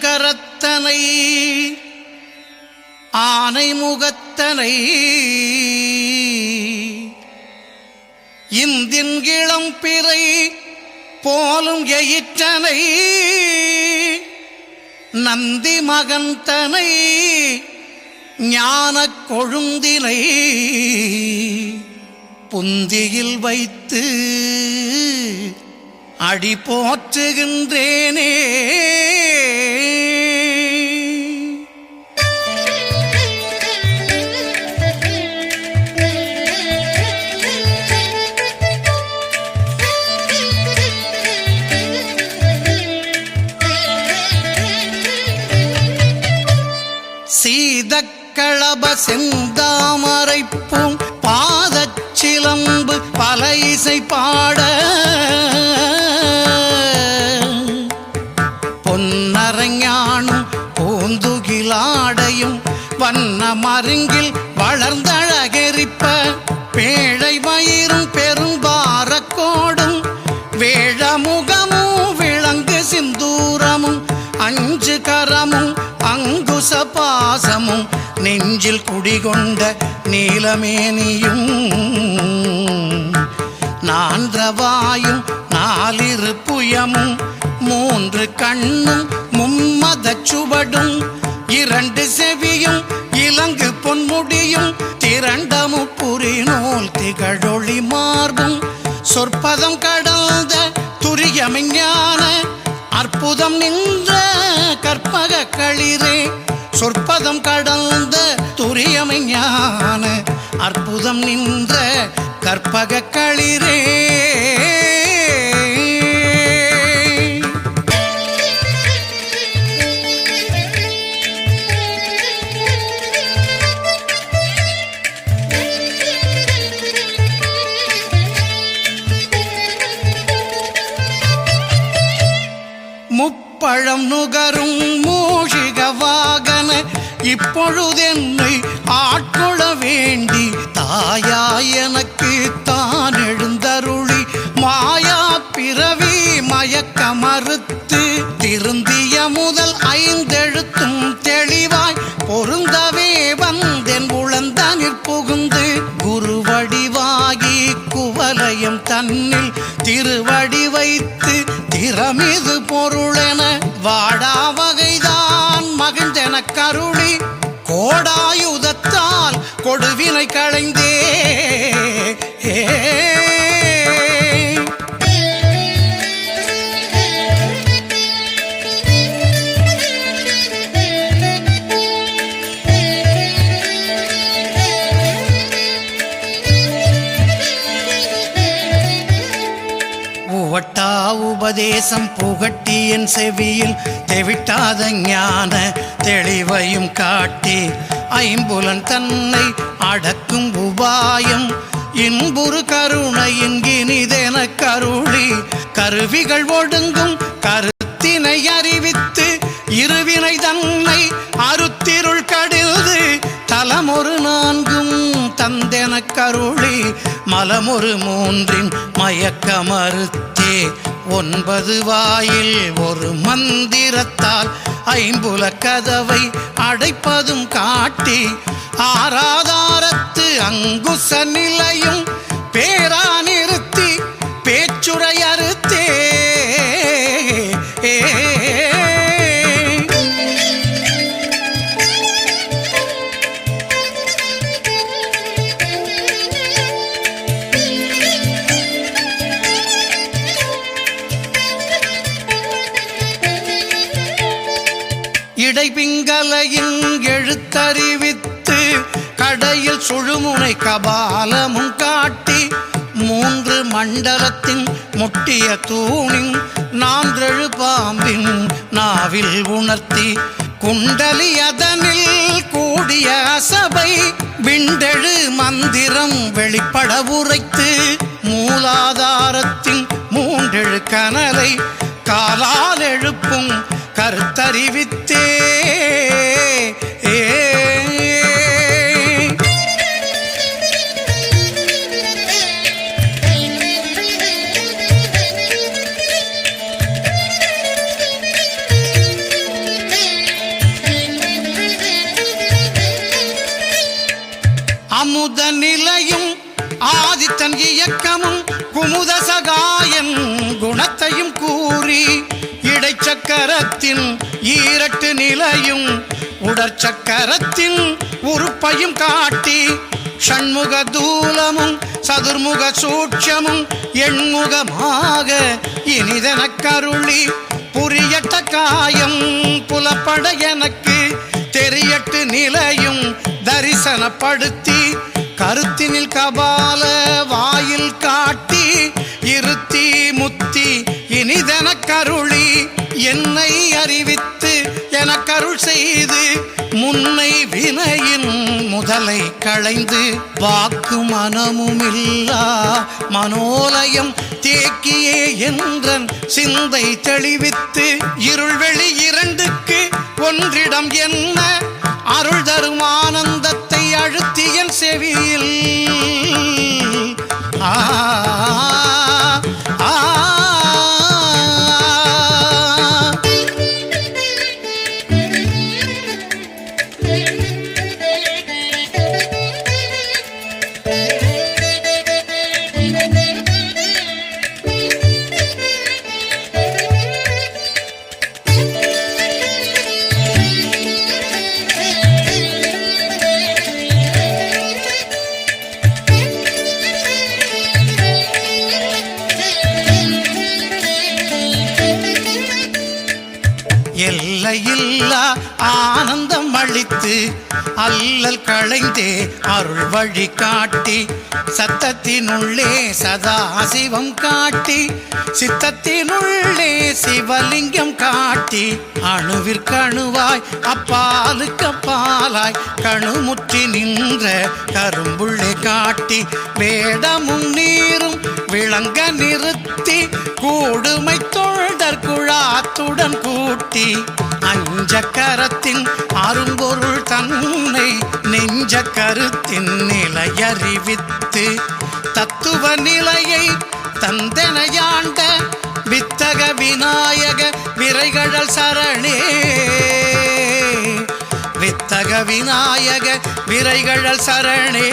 கரத்தனை ஆனை முகத்தனை இந்தின் இளம் பிறை போலும் எயிற்றனை நந்தி மகந்தனை ஞானக் கொழுந்தினை புந்தியில் வைத்து அடி போற்றுகின்றேனே. சீதக்களப செந்தாமரைப்பூம் பாதச்சிலம்பு பல இசை பாட பொன்னரஞானும் பூந்துகிலாடையும் வண்ண மருங்கில் வளர்ந்தழகெரிப்ப பேழை மயிரும் பெரும்பாரக்கோடும் வேழமுகமும் விளங்கு சிந்தூரமும் அஞ்சு கரமும் அங்குச பாசமும் நெஞ்சில் குடிகொண்ட நீலமேனியும் நான்றவாயும் நாலிரு புயமும் மூன்று கண்ணும் மும்மதச் சுவடும் இரண்டு செவியும் இலங்கு பொன்முடியும் திரண்டமு புரிநூல் திகழொளி மார்பும் சொற்பதம் கடந்த துரியமெஞ்ஞான அற்புதம் நின்ற கற்பக களிரே சொற்பதம் கடந்த துரியமெஞ்ஞான அற்புதம் நின்ற கற்பக களிரே. முப்பழம் நுகரும் மூஷிக வாகன இப்பொழுதென்னை ஆட்கொள்ள வேண்டி தாயாய் எனக்கு தான் எழுந்தருளி மாயா பிறவி மயக்க மறுத்து திருந்திய முதல் ஐந்தெழுத்தும் தெளிவாய் பொருந்தவே வந்தென் உளந்தனிற் புகுந்து குருவடிவாகி குவலயம் தன்னில் திருவடி வைத்து திறமிது பொருளென வாடா வகைதான் மகிழ்ந்தென கருளி கோடாயுதத்தால் கொடுவினை களைந்தே. உபதேசம் புகட்டி என் செவியில் தெவிட்டாத ஞான தெளிவையும் காட்டி ஐம்புலன் தன்னை அடக்கும் உபாயம் இன்புறு கருணையின் இனிதென கருளி கருவிகள் ஒடுங்கும் கருத்தினை அறிவித்து இருவினை தன்னை அருத்திருள் கடில்து தலமொரு நான்கும் தந்தென கருளி மலமொரு மூன்றின் மயக்க மறுத்தே 9 வாயில் ஒரு மந்திரத்தால் ஐம்புல கதவை அடைப்பதும் காட்டி ஆராதாரத்து அங்குச நிலையும் பேரா நிறுத்தி பேச்சுரை அறுத்தே. இடைபிங்கலையின் எழுத்தறிவித்து கடையில் சுழுமுனை கபாலமும் காட்டி 3 மண்டலத்தின் முட்டிய தூணின் 4 பாம்பின் நாவில் உணர்த்தி குண்டலி அதனில் கூடிய அசபை விண்டெழு மந்திரம் வெளிப்பட உரைத்து மூலாதாரத்தின் 3 கனலை காலால் எழுப்பும் கருத்தறிவித்தே. அமுத நிலையும் ஆதித்தன் இயக்கமும் குமுத சகாயன் குணத்தையும் கூறி இடைச்சக்கரத்தின் ஈரட்டு நிலையும் உடற்சக்கரத்தின் உறுப்பையும் காட்டி ஷண்முக தூலமும் சதுர்முக சூட்சமும் எண்முகமாக இனிதென கருளி புரியட்ட காயம் புலப்பட எனக்கு தெரியட்டு நிலையும் தரிசனப்படுத்தி கருத்தினில் கபால வாயில் காட்டி இருத்தி முத்தி இனிதென கருளி என்னை அறிவித்து என கருள் செய்து முன்னை வினையின் முதலை களைந்து வாக்கு மனமுமில்லா மனோலயம் தேக்கியே என்றன் சிந்தை தெளிவித்து இருள்வெளி இரண்டுக்கு ஒன்றிடம் என்ன அருள் தரும் ஆனந்தத்தை அழுத்தியன் செவியில் எல்லையில்லா ஆனந்தம் அளித்து அல்லல் களைந்தே அருள் வழி காட்டி சத்தத்தினுள்ளே சதா சிவம் காட்டி சித்தத்தினுள்ளே சிவலிங்கம் காட்டி அணுவிற்கணுவாய் அப்பாலுக்கு அப்பாலாய் கணுமுற்றி நின்ற கரும்புள்ளே காட்டி வேடமும் நீரும் விளங்க நிறுத்தி கூடுமை தொண்டர் குழாத்துடன் கூட்டி அஞ்ச கரத்தின் அரும்பொருள் தன்னை நெஞ்ச கருத்தின் நிலையறிவித்து தத்துவ நிலையை தந்தனையாண்ட வித்தக விநாயக விரைகழல் சரணே வித்தக விநாயக விரைகழல் சரணே